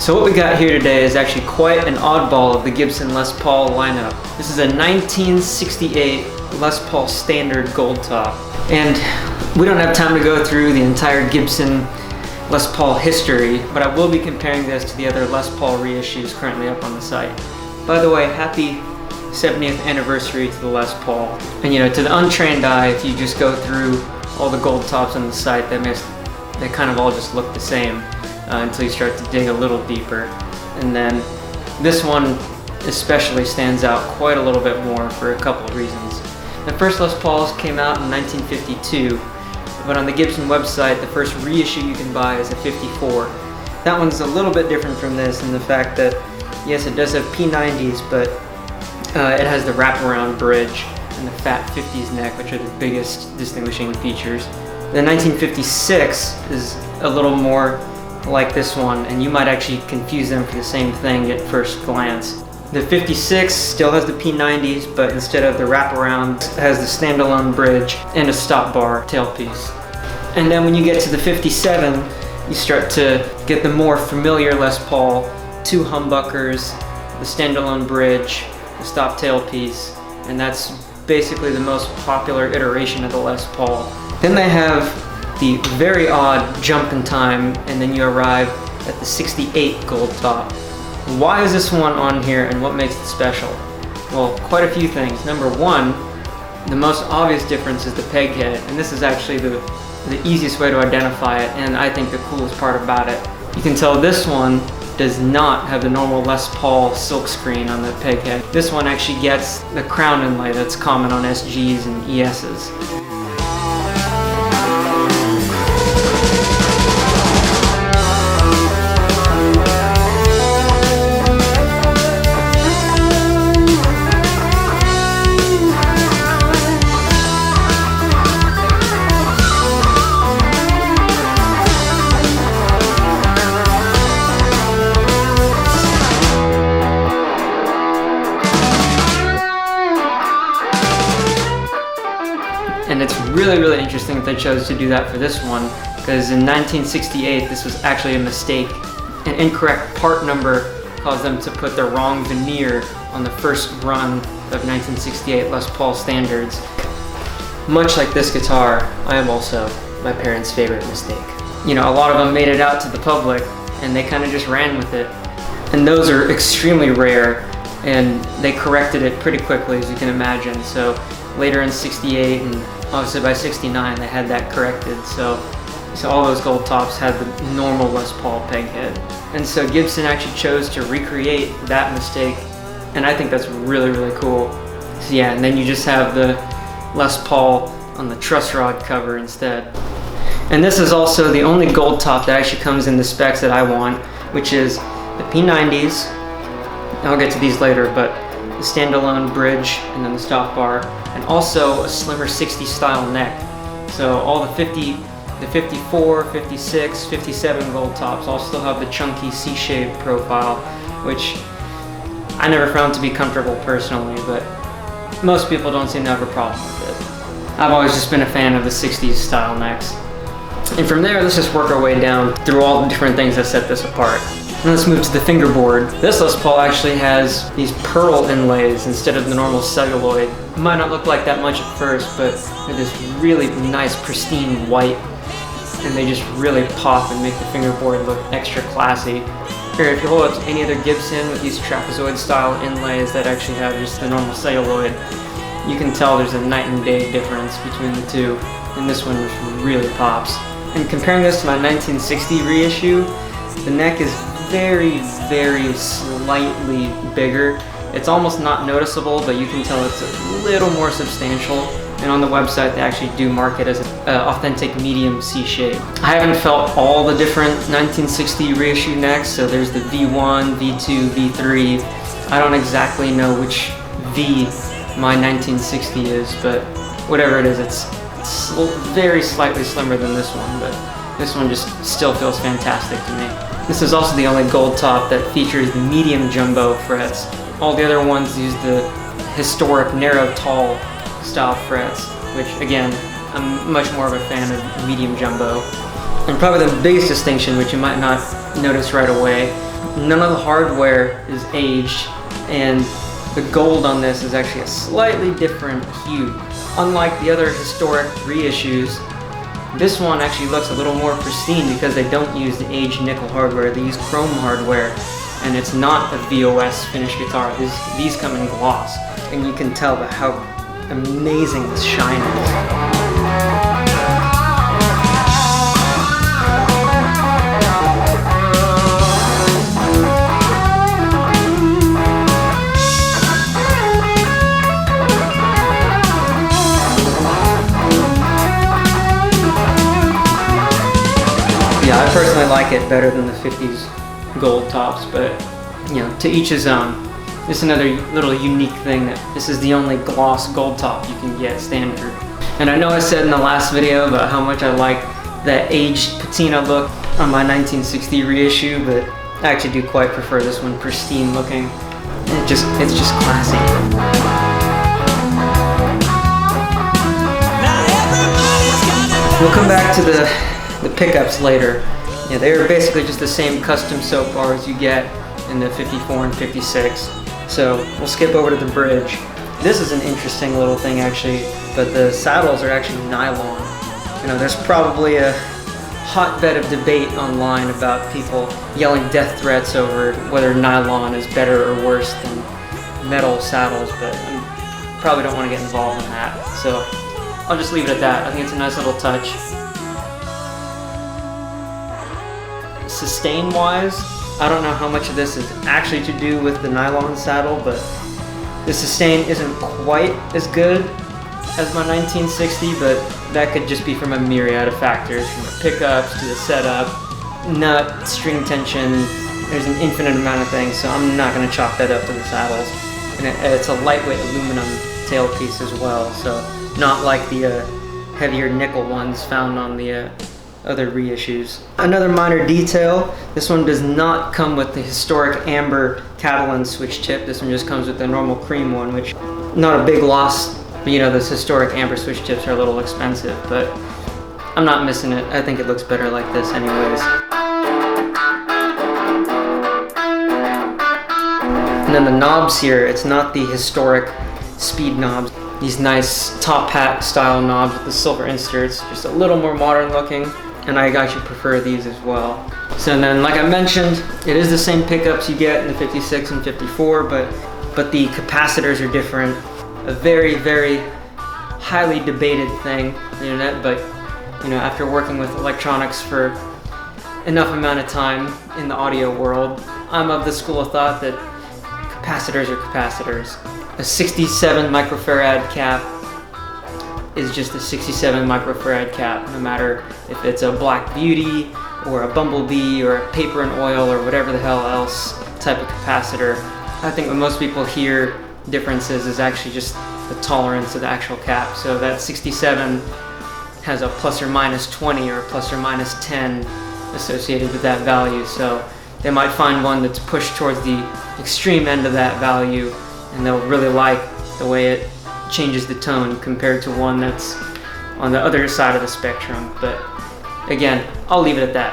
So what we got here today is actually quite an oddball of the Gibson Les Paul lineup. This is a 1968 Les Paul Standard Goldtop. And we don't have time to go through the entire Gibson Les Paul history, but I will be comparing this to the other Les Paul reissues currently up on the site. By the way, happy 70th anniversary to the Les Paul. And you know, to the untrained eye, if you just go through all the Goldtops on the site, they kind of all just look the same. Until you start to dig a little deeper. And then this one especially stands out quite a little bit more for a couple of reasons. The first Les Pauls came out in 1952, but on the Gibson website the first reissue you can buy is a 54. That one's a little bit different from this in the fact that yes, it does have P90s, but it has the wraparound bridge and the fat 50s neck, which are the biggest distinguishing features. The 1956 is a little more like this one, and you might actually confuse them for the same thing at first glance. The 56 still has the P90s, but instead of the wraparound, it has the standalone bridge and a stop bar tailpiece. And then when you get to the 57, you start to get the more familiar Les Paul, two humbuckers, the standalone bridge, the stop tailpiece, and that's basically the most popular iteration of the Les Paul. Then they have the very odd jump in time, and then you arrive at the 68 Goldtop. Why is this one on here and what makes it special? Well, quite a few things. Number one, the most obvious difference is the peg head, and this is actually the easiest way to identify it, and I think the coolest part about it. You can tell this one does not have the normal Les Paul silk screen on the peg head. This one actually gets the crown inlay that's common on SGs and ESs. And it's really interesting that they chose to do that for this one, because in 1968 this was actually a mistake. An incorrect part number caused them to put the wrong veneer on the first run of 1968 Les Paul standards. Much like this guitar, I am also my parents' favorite mistake. You know, a lot of them made it out to the public and they kind of just ran with it. And those are extremely rare, and they corrected it pretty quickly, as you can imagine. So later in 68 and obviously by 69 they had that corrected, so all those Goldtops had the normal Les Paul peg head. And so Gibson actually chose to recreate that mistake, and I think that's really cool. So yeah, and then you just have the Les Paul on the truss rod cover instead. And this is also the only Goldtop that actually comes in the specs that I want, which is the P90s, I'll get to these later, but the standalone bridge and then the stop bar, and also a slimmer 60 style neck. So all the 50, the 54, 56, 57 Goldtops all still have the chunky C-shaped profile, which I never found to be comfortable personally, but most people don't seem to have a problem with it. I've always just been a fan of the 60s style necks. And from there, let's just work our way down through all the different things that set this apart. And let's move to the fingerboard. This Les Paul actually has these pearl inlays instead of the normal celluloid. It might not look like that much at first, but they're this really nice pristine white, and they just really pop and make the fingerboard look extra classy. Here, if you hold up to any other Gibson with these trapezoid style inlays that actually have just the normal celluloid, you can tell there's a night and day difference between the two, and this one just really pops. And comparing this to my 1960 reissue, the neck is very slightly bigger. It's almost not noticeable, but you can tell it's a little more substantial. And on the website, they actually do mark it as an authentic medium C shape. I haven't felt all the different 1960 reissue necks, so there's the V1, V2, V3. I don't exactly know which V my 1960 is, but whatever it is, it's very slightly slimmer than this one, but this one just still feels fantastic to me. This is also the only Goldtop that features the medium jumbo frets. All the other ones use the historic narrow tall style frets, which again, I'm much more of a fan of medium jumbo. And probably the biggest distinction, which you might not notice right away, None of the hardware is aged, and the gold on this is actually a slightly different hue. Unlike the other historic reissues, this one actually looks a little more pristine because they don't use the aged nickel hardware, they use chrome hardware, and it's not a VOS finished guitar. These come in gloss, and you can tell by how amazing this shine is. Yeah, I personally like it better than the 50s Goldtops, but you know, to each his own. This is another little unique thing, that this is the only gloss Goldtop you can get standard. And I know I said in the last video about how much I like that aged patina look on my 1960 reissue, but I actually do quite prefer this one pristine looking. It's just classy. We'll come back to the pickups later. Yeah, they're basically just the same custom soap bars you get in the 54 and 56. So we'll skip over to the bridge. This is an interesting little thing actually, but the saddles are actually nylon. You know, there's probably a hotbed of debate online about people yelling death threats over whether nylon is better or worse than metal saddles, but I probably don't want to get involved in that. So I'll just leave it at that. I think it's a nice little touch. Sustain-wise, I don't know how much of this is actually to do with the nylon saddle, but the sustain isn't quite as good as my 1960, but that could just be from a myriad of factors, from the pickups to the setup, nut, string tension. There's an infinite amount of things, so I'm not going to chalk that up to the saddles. And it's a lightweight aluminum tailpiece as well, so not like the heavier nickel ones found on the other reissues. Another minor detail, this one does not come with the historic amber Catalan switch tip. This one just comes with the normal cream one, which not a big loss, but you know, those historic amber switch tips are a little expensive, but I'm not missing it. I think it looks better like this anyways. And then the knobs here, it's not the historic speed knobs. These nice top hat style knobs with the silver inserts, just a little more modern looking. And I actually prefer these as well. So then, like I mentioned, it is the same pickups you get in the 56 and 54, but the capacitors are different. A very, very highly debated thing on the internet, but you know, after working with electronics for enough amount of time in the audio world, I'm of the school of thought that capacitors are capacitors. A 67 microfarad cap is just a 67 microfarad cap, no matter if it's a Black Beauty or a Bumblebee or a paper and oil or whatever the hell else type of capacitor. I think what most people hear differences is actually just the tolerance of the actual cap. So that 67 has a plus or minus 20 or a plus or minus 10 associated with that value. So they might find one that's pushed towards the extreme end of that value, and they'll really like the way it changes the tone compared to one that's on the other side of the spectrum. But again, I'll leave it at that.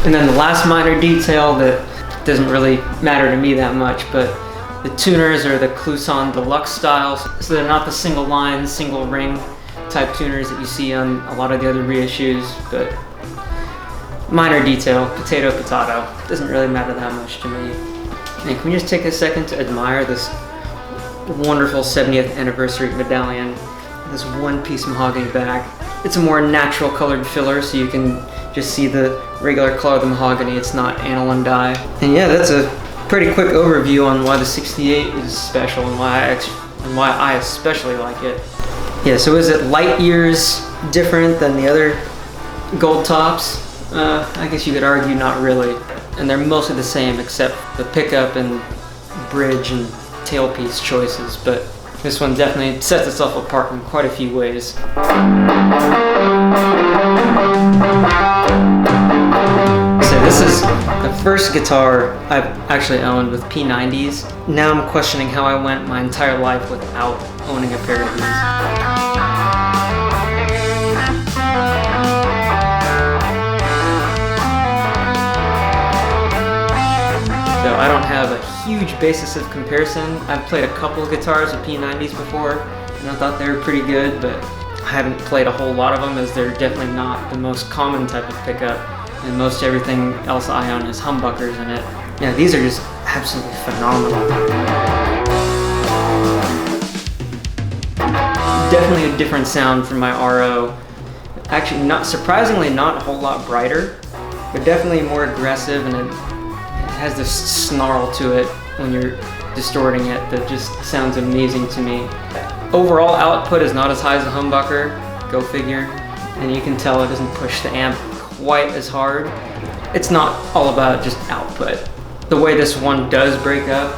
And then the last minor detail that doesn't really matter to me that much, but the tuners are the Kluson Deluxe styles, so they're not the single line, single ring type tuners that you see on a lot of the other reissues, but minor detail, potato, potato. Doesn't really matter that much to me. And can we just take a second to admire this wonderful 70th anniversary medallion, this one-piece mahogany back. It's a more natural colored filler, so you can just see the regular color of the mahogany. It's not aniline dye. And yeah, that's a pretty quick overview on why the 68 is special and why I especially like it. Yeah, so is it light years different than the other Goldtops? I guess you could argue not really. And they're mostly the same except the pickup and bridge and tailpiece choices, but this one definitely sets itself apart in quite a few ways. So this is the first guitar I've actually owned with P90s. Now I'm questioning how I went my entire life without owning a pair of these. huge basis of comparison. I've played a couple of guitars with P90s before, and I thought they were pretty good, but I haven't played a whole lot of them, as they're definitely not the most common type of pickup, and most everything else I own has humbuckers in it. Yeah, these are just absolutely phenomenal. Definitely a different sound from my RO. Actually, not surprisingly, not a whole lot brighter, but definitely more aggressive, and it has this snarl to it when you're distorting it that just sounds amazing to me. Overall output is not as high as a humbucker, go figure, and you can tell it doesn't push the amp quite as hard. It's not all about just output. The way this one does break up,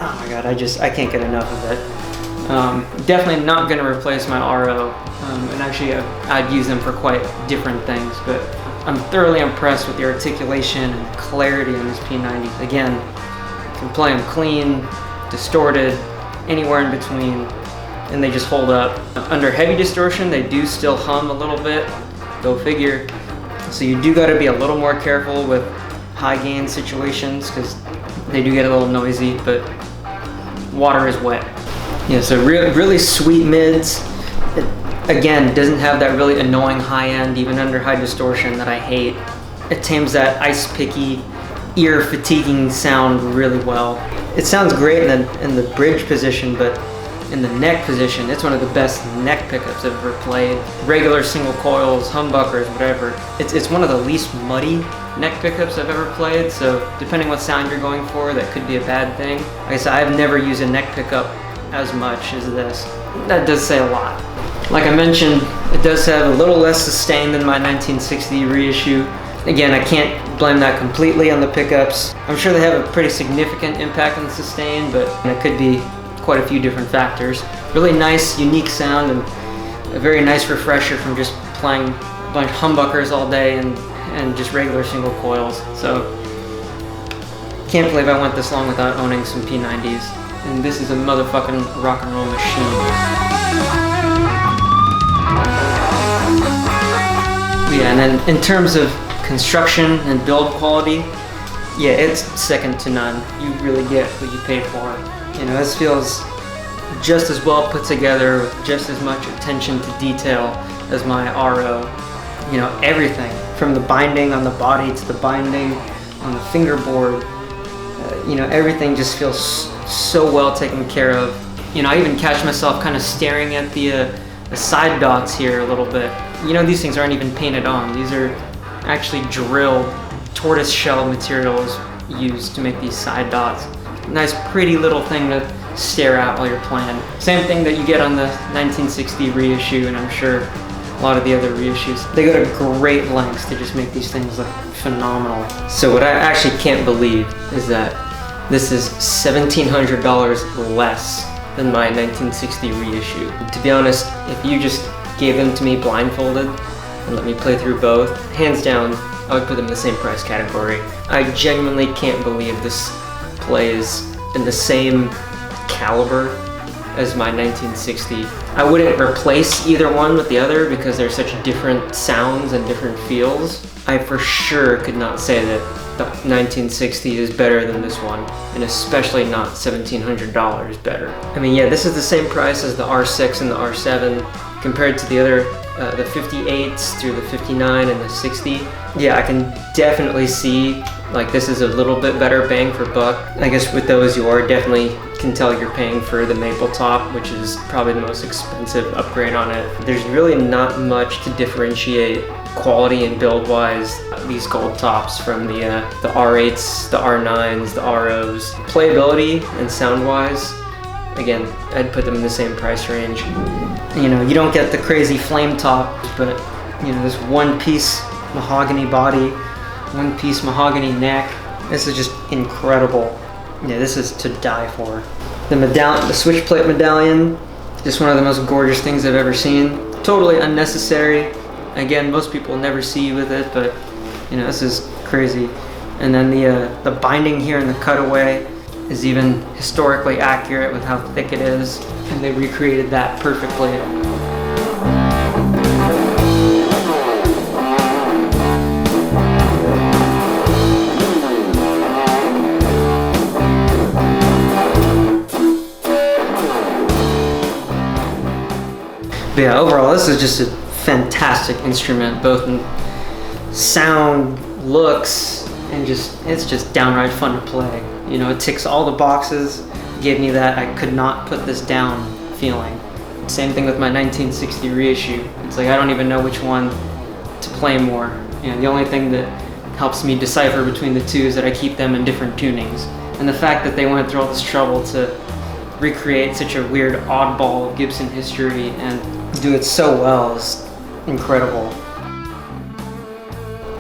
oh my god, I can't get enough of it. Definitely not going to replace my RO, and actually I'd use them for quite different things, but I'm thoroughly impressed with the articulation and clarity on this P90s. Again, you can play them clean, distorted, anywhere in between, and they just hold up. Under heavy distortion, they do still hum a little bit, go figure. So you do got to be a little more careful with high gain situations, because they do get a little noisy, but water is wet. Yeah, so really sweet mids. It, again, doesn't have that really annoying high end, even under high distortion, that I hate. It tames that ice picky, ear fatiguing sound really well. It sounds great in the bridge position, but in the neck position, it's one of the best neck pickups I've ever played. Regular single coils, humbuckers, whatever. It's one of the least muddy neck pickups I've ever played, so depending what sound you're going for, that could be a bad thing. Like I said, I've never used a neck pickup as much as this. That does say a lot. Like I mentioned, it does have a little less sustain than my 1960 reissue. Again, I can't blame that completely on the pickups. I'm sure they have a pretty significant impact on the sustain, but it could be quite a few different factors. Really nice, unique sound, and a very nice refresher from just playing a bunch of humbuckers all day and just regular single coils. So, can't believe I went this long without owning some P90s. And this is a motherfucking rock and roll machine. Yeah, and then in terms of construction and build quality, yeah, it's second to none. You really get what you pay for. You know, this feels just as well put together with just as much attention to detail as my RO. You know, everything from the binding on the body to the binding on the fingerboard. You know, everything just feels so well taken care of. You know, I even catch myself kind of staring at the side dots here a little bit. You know, these things aren't even painted on. These are actually drilled tortoise shell materials used to make these side dots. Nice pretty little thing to stare at while you're playing. Same thing that you get on the 1960 reissue, and I'm sure a lot of the other reissues. They go to great lengths to just make these things look phenomenal. So what I actually can't believe is that this is $1,700 less than my 1960 reissue. To be honest, if you just gave them to me blindfolded and let me play through both, hands down, I would put them in the same price category. I genuinely can't believe this plays in the same caliber as my 1960. I wouldn't replace either one with the other because they're such different sounds and different feels. I for sure could not say that the 1960 is better than this one, and especially not $1,700 better. I mean, yeah, this is the same price as the R6 and the R7 compared to the other, the 58s through the 59 and the 60. Yeah, I can definitely see like this is a little bit better bang for buck. I guess with those you are definitely can tell you're paying for the maple top, which is probably the most expensive upgrade on it. There's really not much to differentiate quality and build wise these gold tops from the R8s, the R9s, the ROs. Playability and sound wise, again, I'd put them in the same price range. You know, you don't get the crazy flame top, but you know, this one piece mahogany body, one piece mahogany neck. This is just incredible. Yeah, this is to die for. The medallion, the switch plate medallion, just one of the most gorgeous things I've ever seen. Totally unnecessary. Again, most people never see you with it, but you know, this is crazy. And then the binding here in the cutaway is even historically accurate with how thick it is, and they recreated that perfectly. But yeah, overall, this is just a fantastic instrument, both in sound, looks, and it's just downright fun to play. You know, it ticks all the boxes, gave me that I could not put this down feeling. Same thing with my 1960 reissue. It's like I don't even know which one to play more. And the only thing that helps me decipher between the two is that I keep them in different tunings. And the fact that they went through all this trouble to recreate such a weird oddball of Gibson history and do it so well is incredible.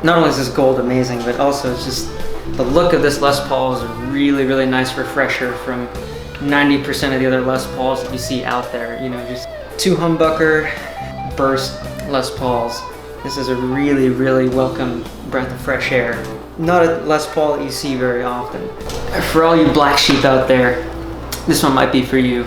Not only is this gold amazing, but also it's just the look of this Les Paul is a really, really nice refresher from 90% of the other Les Pauls that you see out there. You know, just two humbucker burst Les Pauls. This is a really, really welcome breath of fresh air. Not a Les Paul that you see very often. For all you black sheep out there, this one might be for you.